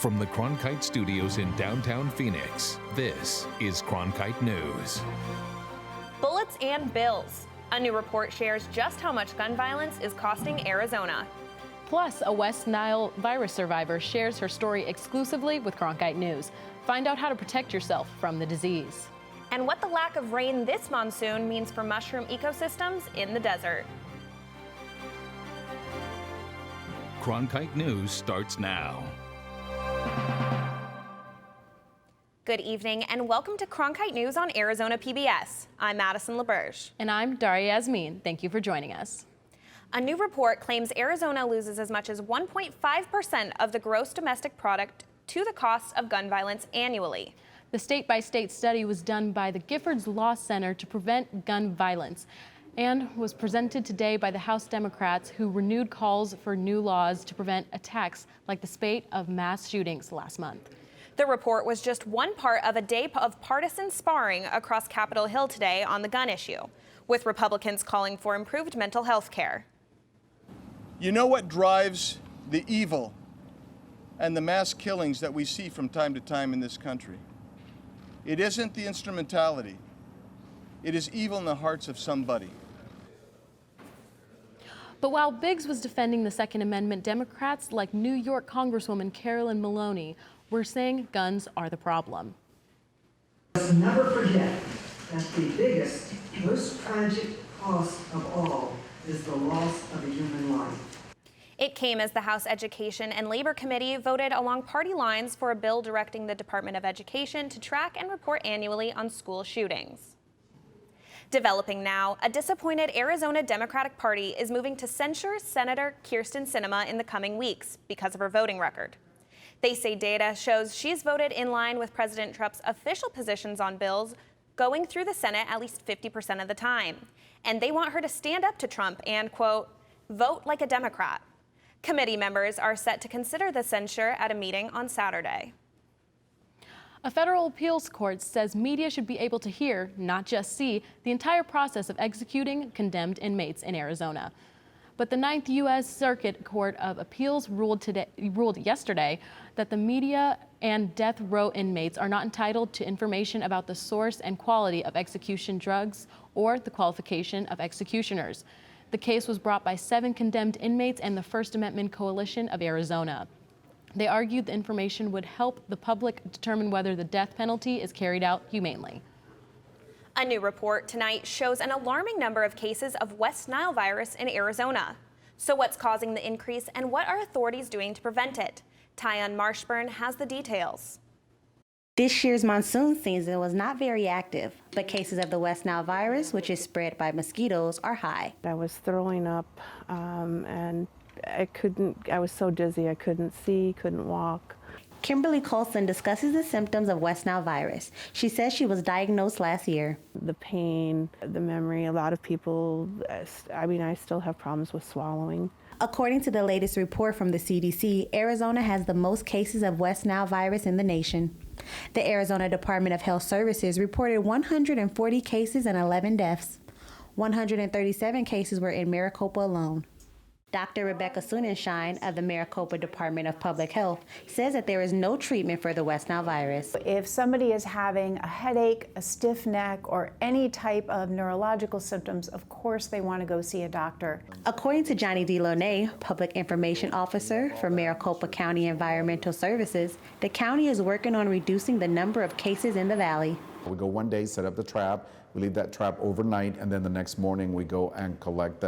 From the Cronkite studios in downtown Phoenix, this is Cronkite News. Bullets and bills. A new report shares just how much gun violence is costing Arizona. Plus, a West Nile virus survivor shares her story exclusively with Cronkite News. Find out how to protect yourself from the disease. And what the lack of rain this monsoon means for mushroom ecosystems in the desert. Cronkite News starts now. Good evening and welcome to Cronkite News on Arizona PBS. I'm Madison LaBerge. And I'm Daria Yasmin. Thank you for joining us. A new report claims Arizona loses as much as 1.5% of the gross domestic product to the cost of gun violence annually. The state-by-state study was done by the Giffords Law Center to Prevent Gun Violence and was presented today by the House Democrats, who renewed calls for new laws to prevent attacks like the spate of mass shootings last month. The report was just one part of a day of partisan sparring across Capitol Hill today on the gun issue, with Republicans calling for improved mental health care. You know what drives the evil and the mass killings that we see from time to time in this country? It isn't the instrumentality. It is evil in the hearts of somebody. But while Biggs was defending the Second Amendment, Democrats like New York Congresswoman Carolyn Maloney were saying guns are the problem. Let's never forget that the biggest, most tragic cost of all is the loss of a human life. It came as the House Education and Labor Committee voted along party lines for a bill directing the Department of Education to track and report annually on school shootings. Developing now, a disappointed Arizona Democratic Party is moving to censure Senator Kyrsten Sinema in the coming weeks because of her voting record. They say data shows she's voted in line with President Trump's official positions on bills going through the Senate at least 50% of the time. And they want her to stand up to Trump and, quote, vote like a Democrat. Committee members are set to consider the censure at a meeting on Saturday. A federal appeals court says media should be able to hear, not just see, the entire process of executing condemned inmates in Arizona. But the Ninth U.S. Circuit Court of Appeals ruled yesterday that the media and death row inmates are not entitled to information about the source and quality of execution drugs or the qualification of executioners. The case was brought by 7 condemned inmates and the First Amendment Coalition of Arizona. They argued the information would help the public determine whether the death penalty is carried out humanely. A new report tonight shows an alarming number of cases of West Nile virus in Arizona. So what's causing the increase and what are authorities doing to prevent it? Tyon Marshburn has the details. This year's monsoon season was not very active, but cases of the West Nile virus, which is spread by mosquitoes, are high. I was throwing up and I was so dizzy I couldn't see, couldn't walk. Kimberly Colson discusses the symptoms of West Nile virus. She says she was diagnosed last year. The pain, the memory, a lot of people, I still have problems with swallowing. According to the latest report from the CDC, Arizona has the most cases of West Nile virus in the nation. The Arizona Department of Health Services reported 140 cases and 11 deaths. 137 cases were in Maricopa alone. Dr. Rebecca Sunenshine of the Maricopa Department of Public Health says that there is no treatment for the West Nile virus. If somebody is having a headache, a stiff neck, or any type of neurological symptoms, of course they want to go see a doctor. According to Johnny DeLaunay, Public Information Officer for Maricopa County Environmental Services, the county is working on reducing the number of cases in the valley. We go one day, set up the trap, we leave that trap overnight, and then the next morning we go and collect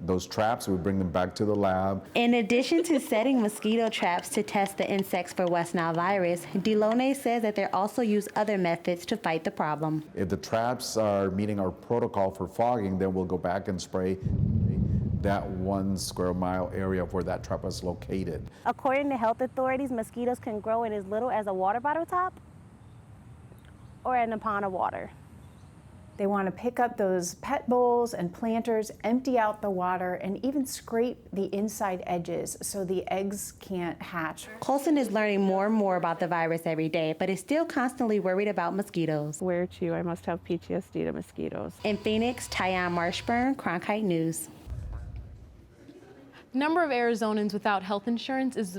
those traps. We bring them back to the lab. In addition to setting mosquito traps to test the insects for West Nile virus, DeLaunay says that they also use other methods to fight the problem. If the traps are meeting our protocol for fogging, then we'll go back and spray that 1 square mile area where that trap is located. According to health authorities, mosquitoes can grow in as little as a water bottle top or in a pond of water. They want to pick up those pet bowls and planters, empty out the water, and even scrape the inside edges so the eggs can't hatch. Colson is learning more and more about the virus every day, but is still constantly worried about mosquitoes. Where to? I must have PTSD to mosquitoes. In Phoenix, Tyon Marshburn, Cronkite News. The number of Arizonans without health insurance is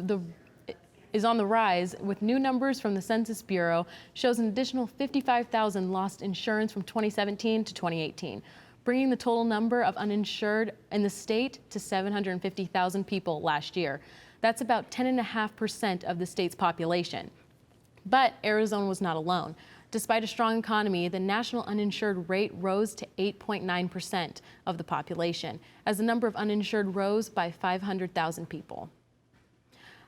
is on the rise, with new numbers from the Census Bureau shows an additional 55,000 lost insurance from 2017 to 2018, bringing the total number of uninsured in the state to 750,000 people last year. That's about 10.5% of the state's population. But Arizona was not alone. Despite a strong economy, the national uninsured rate rose to 8.9% of the population, as the number of uninsured rose by 500,000 people.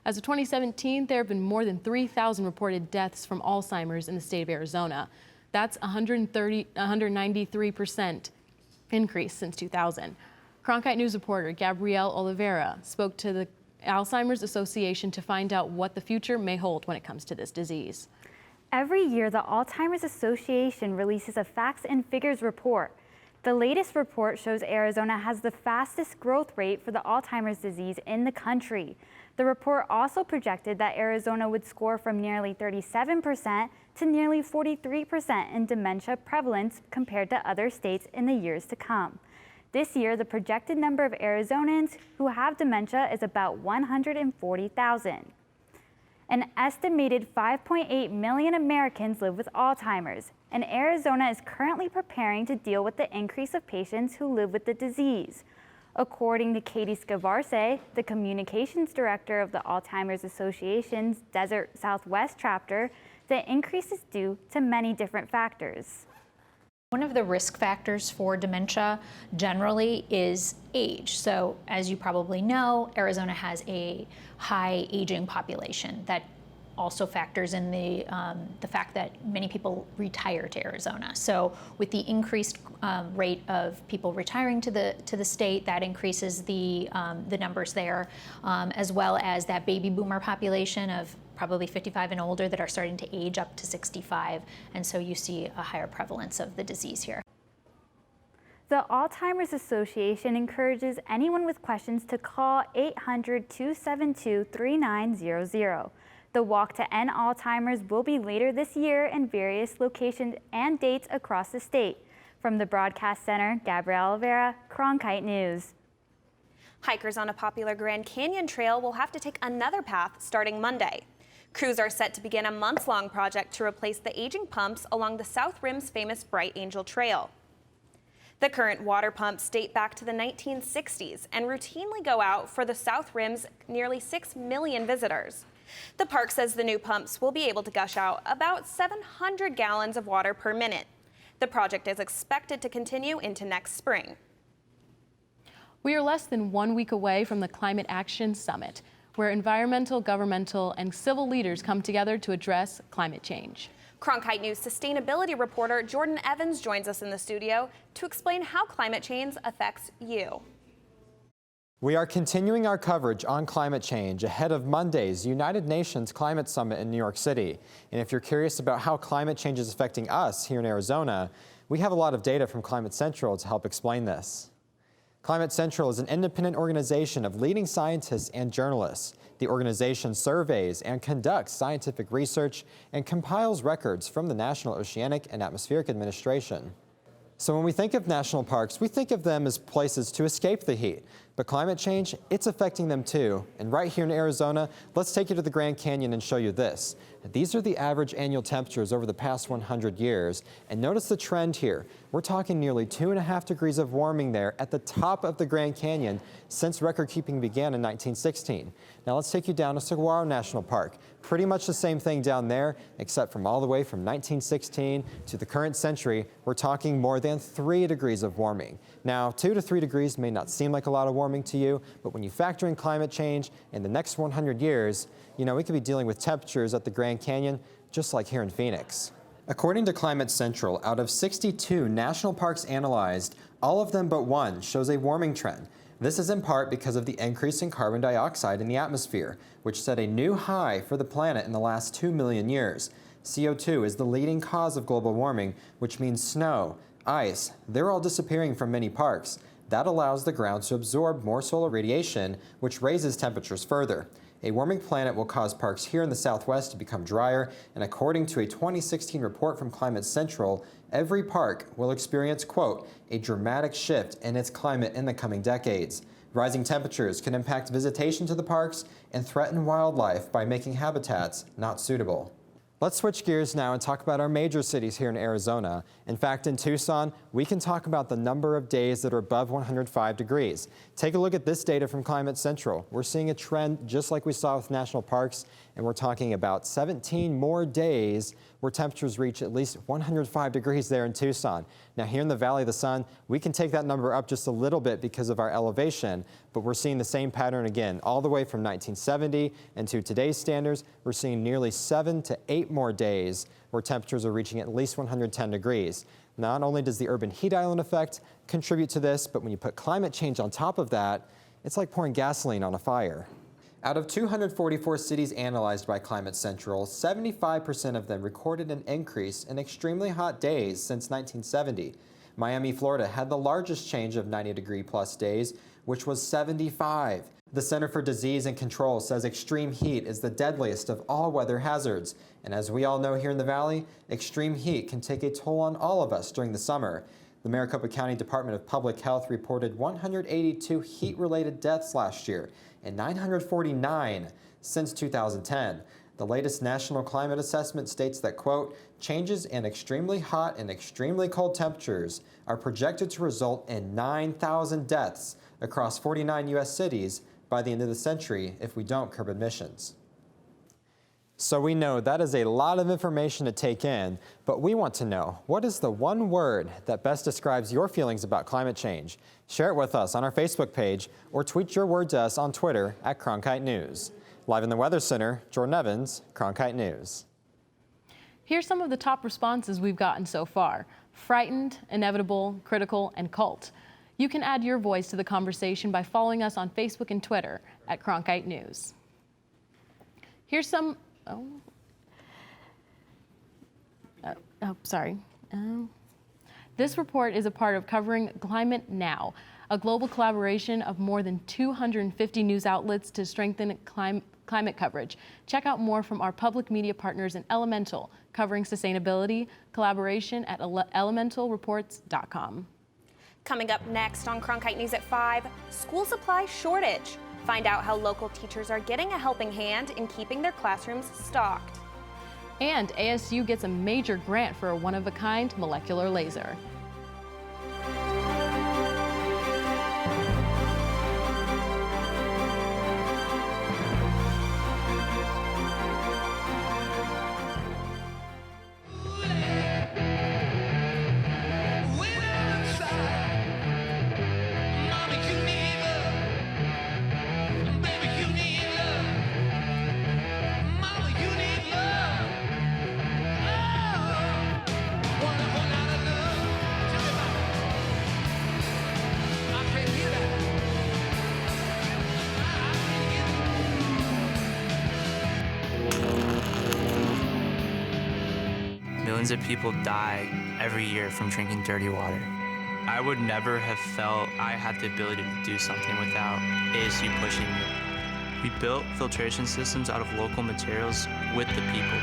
As of 2017, there have been more than 3,000 reported deaths from Alzheimer's in the state of Arizona. That's 193% increase since 2000. Cronkite News reporter Gabrielle Oliveira spoke to the Alzheimer's Association to find out what the future may hold when it comes to this disease. Every year, the Alzheimer's Association releases a facts and figures report. The latest report shows Arizona has the fastest growth rate for the Alzheimer's disease in the country. The report also projected that Arizona would score from nearly 37% to nearly 43% in dementia prevalence compared to other states in the years to come. This year, the projected number of Arizonans who have dementia is about 140,000. An estimated 5.8 million Americans live with Alzheimer's, and Arizona is currently preparing to deal with the increase of patients who live with the disease. According to Katie Scavarce, the communications director of the Alzheimer's Association's Desert Southwest chapter, the increase is due to many different factors. One of the risk factors for dementia generally is age. So as you probably know, Arizona has a high aging population. That also factors in the fact that many people retire to Arizona. So with the increased rate of people retiring to the state, that increases the numbers there, as well as that baby boomer population of probably 55 and older that are starting to age up to 65, and so you see a higher prevalence of the disease here. The Alzheimer's Association encourages anyone with questions to call 800-272-3900. The Walk to End Alzheimer's will be later this year in various locations and dates across the state. From the Broadcast Center, Gabrielle Oliveira, Cronkite News. Hikers on a popular Grand Canyon trail will have to take another path starting Monday. Crews are set to begin a months-long project to replace the aging pumps along the South Rim's famous Bright Angel Trail. The current water pumps date back to the 1960s and routinely go out for the South Rim's nearly 6 million visitors. The park says the new pumps will be able to gush out about 700 gallons of water per minute. The project is expected to continue into next spring. We are less than 1 week away from the Climate Action Summit, where environmental, governmental, and civil leaders come together to address climate change. Cronkite News sustainability reporter Jordan Evans joins us in the studio to explain how climate change affects you. We are continuing our coverage on climate change ahead of Monday's United Nations Climate Summit in New York City. And if you're curious about how climate change is affecting us here in Arizona, we have a lot of data from Climate Central to help explain this. Climate Central is an independent organization of leading scientists and journalists. The organization surveys and conducts scientific research and compiles records from the National Oceanic and Atmospheric Administration. So when we think of national parks, we think of them as places to escape the heat. But climate change, it's affecting them too. And right here in Arizona, let's take you to the Grand Canyon and show you this. These are the average annual temperatures over the past 100 years. And notice the trend here. We're talking nearly 2.5 degrees of warming there at the top of the Grand Canyon since record keeping began in 1916. Now let's take you down to Saguaro National Park. Pretty much the same thing down there, except from all the way from 1916 to the current century, we're talking more than 3 degrees of warming. Now, 2 to 3 degrees may not seem like a lot of warming to you, but when you factor in climate change in the next 100 years, you know, we could be dealing with temperatures at the Grand Canyon just like here in Phoenix. According to Climate Central, out of 62 national parks analyzed, all of them but one shows a warming trend. This is in part because of the increase in carbon dioxide in the atmosphere, which set a new high for the planet in the last 2 million years. CO2 is the leading cause of global warming, which means snow, ice, they're all disappearing from many parks. That allows the ground to absorb more solar radiation, which raises temperatures further. A warming planet will cause parks here in the Southwest to become drier, and according to a 2016 report from Climate Central, every park will experience, quote, a dramatic shift in its climate in the coming decades. Rising temperatures can impact visitation to the parks and threaten wildlife by making habitats not suitable. Let's switch gears now and talk about our major cities here in Arizona. In fact, in Tucson, we can talk about the number of days that are above 105 degrees. Take a look at this data from Climate Central. We're seeing a trend just like we saw with national parks, and we're talking about 17 more days where temperatures reach at least 105 degrees there in Tucson. Now here in the Valley of the Sun, we can take that number up just a little bit because of our elevation, but we're seeing the same pattern again, all the way from 1970 and to today's standards. We're seeing nearly 7 to 8 more days where temperatures are reaching at least 110 degrees. Not only does the urban heat island effect contribute to this, but when you put climate change on top of that, it's like pouring gasoline on a fire. Out of 244 cities analyzed by Climate Central, 75% of them recorded an increase in extremely hot days since 1970. Miami, Florida had the largest change of 90-degree-plus days, which was 75. The Center for Disease and Control says extreme heat is the deadliest of all weather hazards. And as we all know here in the Valley, extreme heat can take a toll on all of us during the summer. The Maricopa County Department of Public Health reported 182 heat-related deaths last year and 949 since 2010. The latest national climate assessment states that, quote, changes in extremely hot and extremely cold temperatures are projected to result in 9,000 deaths across 49 U.S. cities by the end of the century if we don't curb emissions. So we know that is a lot of information to take in, but we want to know, what is the one word that best describes your feelings about climate change? Share it with us on our Facebook page or tweet your word to us on Twitter at Cronkite News. Live in the Weather Center, Jordan Evans, Cronkite News. Here's some of the top responses we've gotten so far: frightened, inevitable, critical, and cult. You can add your voice to the conversation by following us on Facebook and Twitter at Cronkite News. Here's some... This report is a part of Covering Climate Now, a global collaboration of more than 250 news outlets to strengthen climate coverage. Check out more from our public media partners in Elemental, covering sustainability, collaboration at elementalreports.com. Coming up next on Cronkite News at 5, school supply shortage. Find out how local teachers are getting a helping hand in keeping their classrooms stocked. And ASU gets a major grant for a one-of-a-kind molecular laser. Millions of people die every year from drinking dirty water. I would never have felt I had the ability to do something without ASU pushing me. We built filtration systems out of local materials with the people.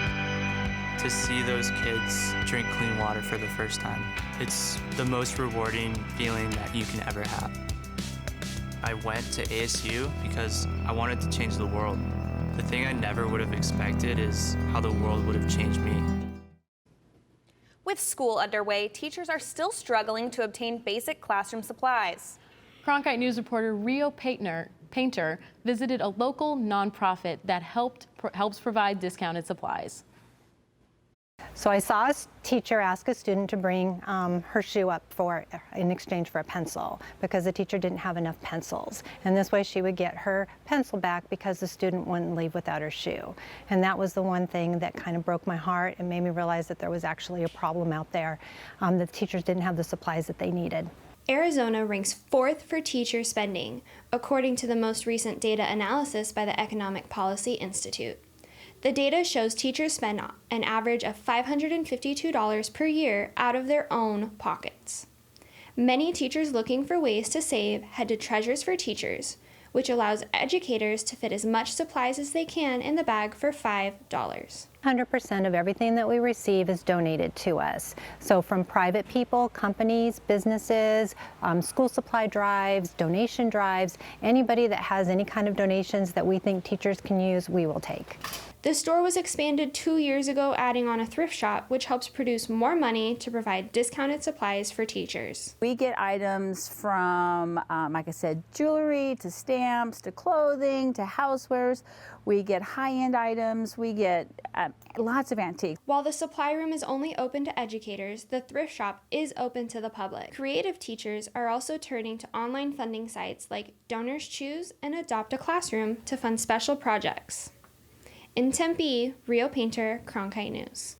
To see those kids drink clean water for the first time, it's the most rewarding feeling that you can ever have. I went to ASU because I wanted to change the world. The thing I never would have expected is how the world would have changed me. With school underway, teachers are still struggling to obtain basic classroom supplies. Cronkite News reporter Rio Painter visited a local nonprofit that helps provide discounted supplies. So I saw a teacher ask a student to bring her shoe up in exchange for a pencil because the teacher didn't have enough pencils. And this way she would get her pencil back because the student wouldn't leave without her shoe. And that was the one thing that kind of broke my heart and made me realize that there was actually a problem out there. The teachers didn't have the supplies that they needed. Arizona ranks 4th for teacher spending, according to the most recent data analysis by the Economic Policy Institute. The data shows teachers spend an average of $552 per year out of their own pockets. Many teachers looking for ways to save head to Treasures for Teachers, which allows educators to fit as much supplies as they can in the bag for $5. 100% of everything that we receive is donated to us. So from private people, companies, businesses, school supply drives, donation drives, anybody that has any kind of donations that we think teachers can use, we will take. The store was expanded 2 years ago, adding on a thrift shop, which helps produce more money to provide discounted supplies for teachers. We get items from, like I said, jewelry to stamps to clothing to housewares. We get high-end items. We get lots of antiques. While the supply room is only open to educators, the thrift shop is open to the public. Creative teachers are also turning to online funding sites like Donors Choose and Adopt a Classroom to fund special projects. In Tempe, Rio Painter, Cronkite News.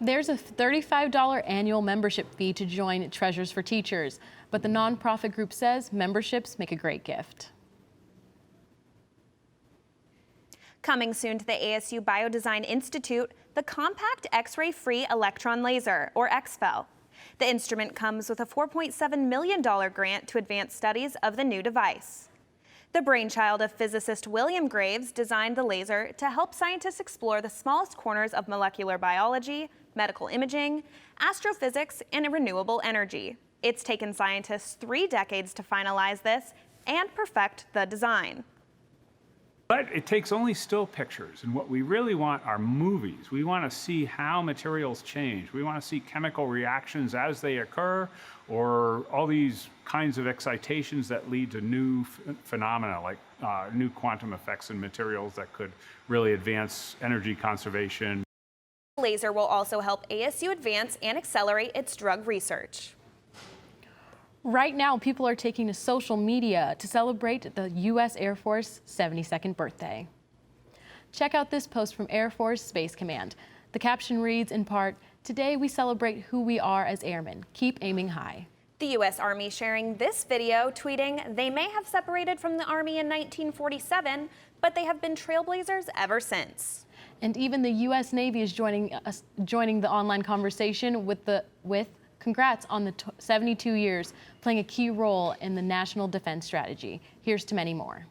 There's a $35 annual membership fee to join Treasures for Teachers, but the nonprofit group says memberships make a great gift. Coming soon to the ASU Biodesign Institute, the Compact X-ray-Free Electron Laser, or XFEL. The instrument comes with a $4.7 million grant to advance studies of the new device. The brainchild of physicist William Graves designed the laser to help scientists explore the smallest corners of molecular biology, medical imaging, astrophysics, and renewable energy. It's taken scientists 3 decades to finalize this and perfect the design. But it takes only still pictures, and what we really want are movies. We want to see how materials change. We want to see chemical reactions as they occur, or all these kinds of excitations that lead to new phenomena, like new quantum effects in materials that could really advance energy conservation. The laser will also help ASU advance and accelerate its drug research. Right now, people are taking to social media to celebrate the U.S. Air Force 72nd birthday. Check out this post from Air Force Space Command. The caption reads in part, "Today we celebrate who we are as airmen. Keep aiming high." The U.S. Army sharing this video, tweeting, "They may have separated from the Army in 1947, but they have been trailblazers ever since." And even the U.S. Navy is joining the online conversation with congrats on the 72 years playing a key role in the National Defense Strategy. Here's to many more.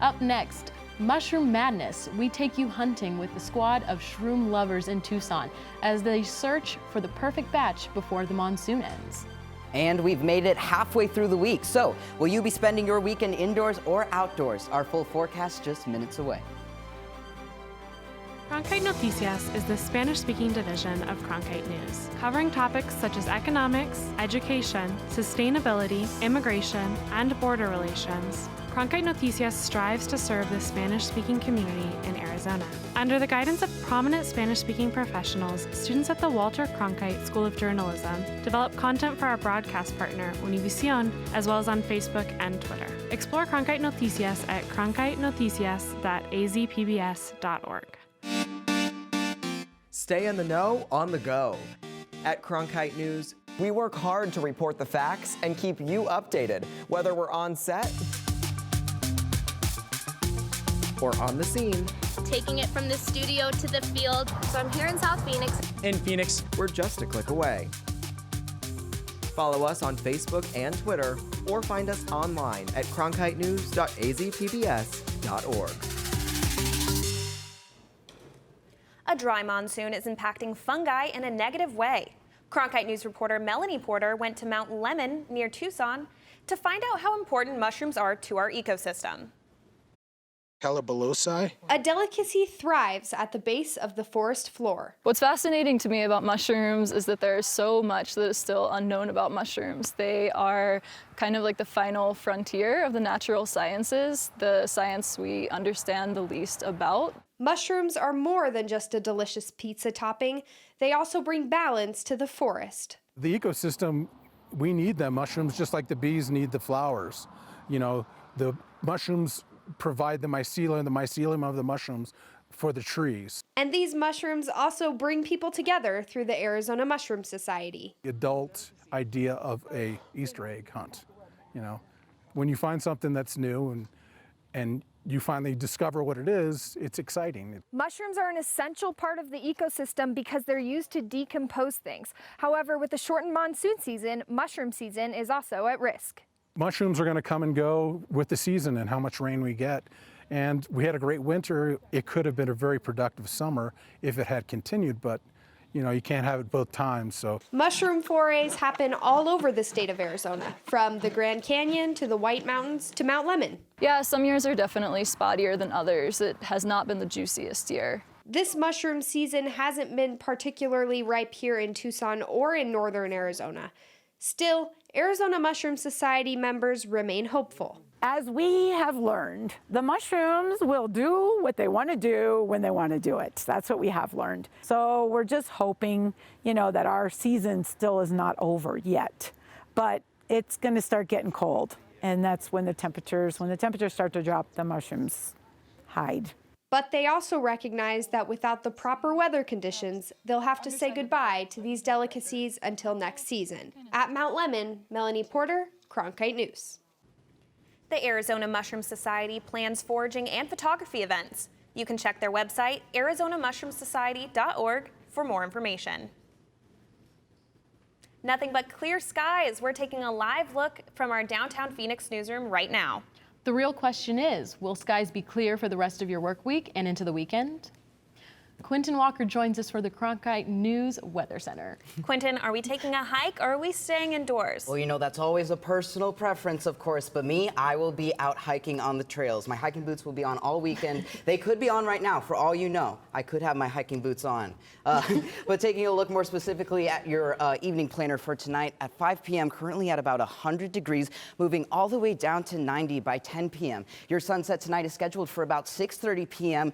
Up next, Mushroom Madness. We take you hunting with a squad of shroom lovers in Tucson as they search for the perfect batch before the monsoon ends. And we've made it halfway through the week. So, will you be spending your weekend indoors or outdoors? Our full forecast just minutes away. Cronkite Noticias is the Spanish-speaking division of Cronkite News, covering topics such as economics, education, sustainability, immigration, and border relations. Cronkite Noticias strives to serve the Spanish-speaking community in Arizona. Under the guidance of prominent Spanish-speaking professionals, students at the Walter Cronkite School of Journalism develop content for our broadcast partner, Univision, as well as on Facebook and Twitter. Explore Cronkite Noticias at cronkitenoticias.azpbs.org. Stay in the know on the go. At Cronkite News, we work hard to report the facts and keep you updated, whether we're on set or on the scene. Taking it from the studio to the field. So I'm here in South Phoenix. In Phoenix, we're just a click away. Follow us on Facebook and Twitter, or find us online at cronkitenews.azpbs.org. A dry monsoon is impacting fungi in a negative way. Cronkite News reporter Melanie Porter went to Mount Lemon near Tucson to find out how important mushrooms are to our ecosystem. Calabalosi. A delicacy thrives at the base of the forest floor. What's fascinating to me about mushrooms is that there is so much that is still unknown about mushrooms. They are kind of like the final frontier of the natural sciences, the science we understand the least about. Mushrooms are more than just a delicious pizza topping. They also bring balance to the forest. The ecosystem, we need them. Mushrooms, just like the bees need the flowers. You know, the mushrooms provide the mycelium of the mushrooms for the trees. And these mushrooms also bring people together through the Arizona Mushroom Society. The adult idea of a Easter egg hunt, you know, when you find something that's new and you finally discover what it is, it's exciting. Mushrooms are an essential part of the ecosystem because they're used to decompose things. However, with the shortened monsoon season, mushroom season is also at risk. mushrooms are going to come and go with the season and how much rain we get. And we had a great winter. It could have been a very productive summer if it had continued, but you know, you can't have it both times, so. Mushroom forays happen all over the state of Arizona, from the Grand Canyon to the White Mountains to Mount Lemmon. Yeah, some years are definitely spottier than others. It has not been the juiciest year. This mushroom season hasn't been particularly ripe here in Tucson or in northern Arizona. Still, Arizona Mushroom Society members remain hopeful. As we have learned, the mushrooms will do what they want to do when they want to do it. That's what we have learned. So we're just hoping, you know, that our season still is not over yet. But it's going to start getting cold, and that's when the temperatures start to drop, the mushrooms hide. But they also recognize that without the proper weather conditions, they'll have to say goodbye to these delicacies until next season. At Mount Lemmon, Melanie Porter, Cronkite News. The Arizona Mushroom Society plans foraging and photography events. You can check their website, arizonamushroomsociety.org, for more information. Nothing but clear skies. We're taking a live look from our downtown Phoenix newsroom right now. The real question is, will skies be clear for the rest of your work week and into the weekend? Quentin Walker joins us for the Cronkite News Weather Center. Quentin, are we taking a hike or are we staying indoors? Well, you know, that's always a personal preference, of course, but me, I will be out hiking on the trails. My hiking boots will be on all weekend. They could be on right now, for all you know. I could have my hiking boots on. But taking a look more specifically at your evening planner for tonight, at 5 p.m., currently at about 100 degrees, moving all the way down to 90 by 10 p.m. Your sunset tonight is scheduled for about 6:30 p.m.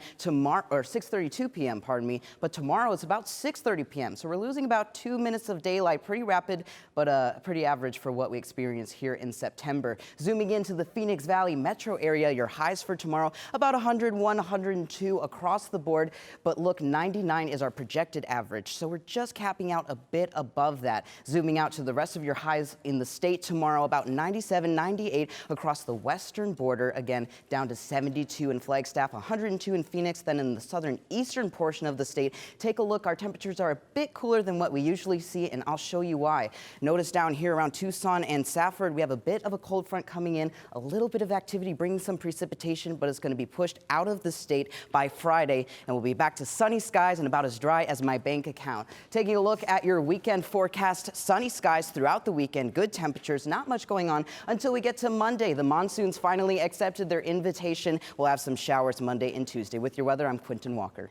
or 6:32 p.m. Pardon me, but tomorrow it's about 6:30 p.m. So we're losing about 2 minutes of daylight, pretty rapid, but pretty average for what we experience here in September. Zooming into the Phoenix Valley metro area, your highs for tomorrow, about 101, 102 across the board, but look, 99 is our projected average. So we're just capping out a bit above that. Zooming out to the rest of your highs in the state tomorrow, about 97, 98 across the western border, again, down to 72 in Flagstaff, 102 in Phoenix, then in the southern eastern portion of the state. Take a look, our temperatures are a bit cooler than what we usually see, and I'll show you why. Notice down here around Tucson and Safford, we have a bit of a cold front coming in, a little bit of activity bringing some precipitation, but it's going to be pushed out of the state by Friday, and we'll be back to sunny skies and about as dry as my bank account. Taking a look at your weekend forecast, sunny skies throughout the weekend, good temperatures, not much going on until we get to Monday. The monsoons finally accepted their invitation. We'll have some showers Monday and Tuesday. With your weather, I'm Quentin Walker.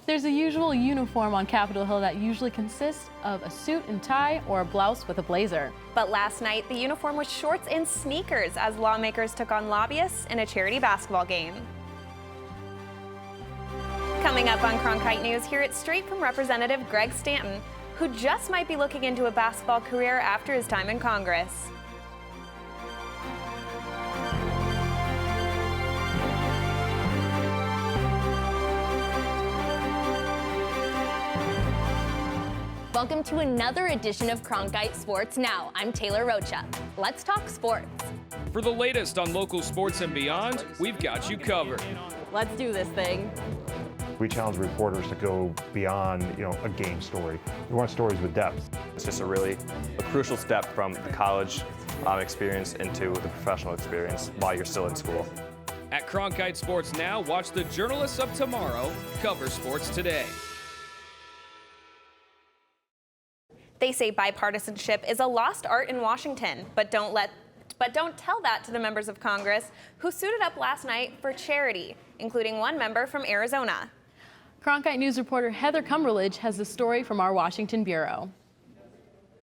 There's a usual uniform on Capitol Hill that usually consists of a suit and tie or a blouse with a blazer. But last night, the uniform was shorts and sneakers as lawmakers took on lobbyists in a charity basketball game. Coming up on Cronkite News, hear it straight from Representative Greg Stanton, who just might be looking into a basketball career after his time in Congress. Welcome to another edition of Cronkite Sports Now. I'm Taylor Rocha. Let's talk sports. For the latest on local sports and beyond, we've got you covered. Let's do this thing. We challenge reporters to go beyond, a game story. We want stories with depth. It's just a crucial step from the college experience into the professional experience while you're still in school. At Cronkite Sports Now, watch the journalists of tomorrow cover sports today. They say bipartisanship is a lost art in Washington, but don't tell that to the members of Congress who suited up last night for charity, including one member from Arizona. Cronkite News reporter Heather Cumberledge has the story from our Washington bureau.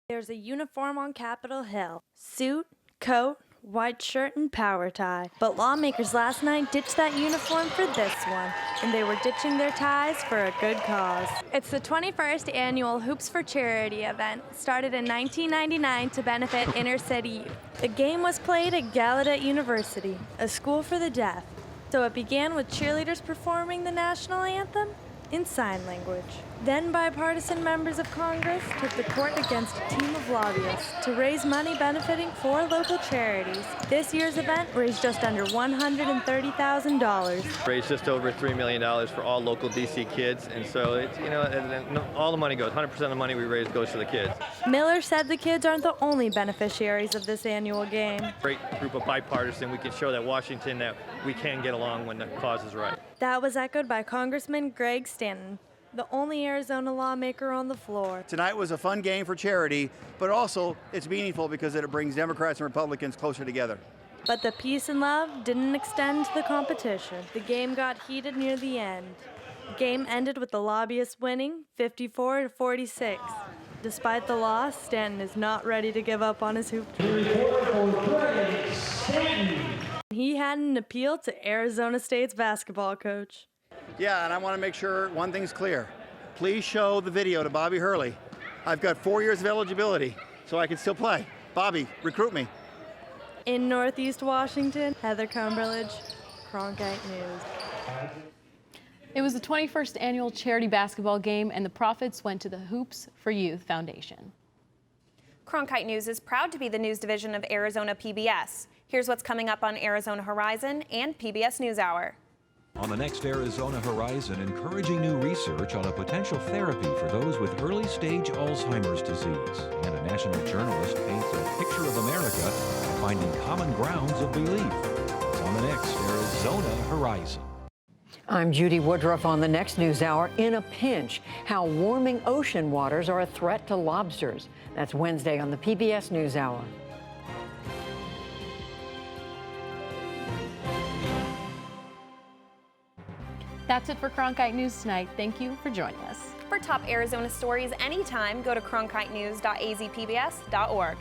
There's a uniform on Capitol Hill. Suit, coat, white shirt, and power tie. But lawmakers last night ditched that uniform for this one, and they were ditching their ties for a good cause. It's the 21st annual Hoops for Charity event, started in 1999 to benefit inner city youth. The game was played at Gallaudet University, a school for the deaf. So it began with cheerleaders performing the national anthem in sign language. Then bipartisan members of Congress took the court against a team of lobbyists to raise money benefiting 4 local charities. This year's event raised just under $130,000. Raised just over $3 million for all local DC kids, and so it's, all the money goes, 100% of the money we raise goes to the kids. Miller said the kids aren't the only beneficiaries of this annual game. Great group of bipartisan. We can show that Washington that we can get along when the cause is right. That was echoed by Congressman Greg Stanton, the only Arizona lawmaker on the floor. Tonight was a fun game for charity, but also it's meaningful because it brings Democrats and Republicans closer together. But the peace and love didn't extend to the competition. The game got heated near the end. The game ended with the lobbyists winning 54-46. Despite the loss, Stanton is not ready to give up on his hoop dream. He had an appeal to Arizona State's basketball coach. Yeah, and I want to make sure one thing's clear. Please show the video to Bobby Hurley. I've got 4 years of eligibility, so I can still play. Bobby, recruit me. In Northeast Washington, Heather Cumberledge, Cronkite News. It was the 21st annual charity basketball game, and the profits went to the Hoops for Youth Foundation. Cronkite News is proud to be the news division of Arizona PBS. Here's what's coming up on Arizona Horizon and PBS NewsHour. On the next Arizona Horizon, encouraging new research on a potential therapy for those with early-stage Alzheimer's disease. And a national journalist paints a picture of America finding common grounds of belief. It's on the next Arizona Horizon. I'm Judy Woodruff on the next NewsHour. In a pinch, how warming ocean waters are a threat to lobsters. That's Wednesday on the PBS NewsHour. That's it for Cronkite News tonight. Thank you for joining us. For top Arizona stories anytime, go to cronkitenews.azpbs.org.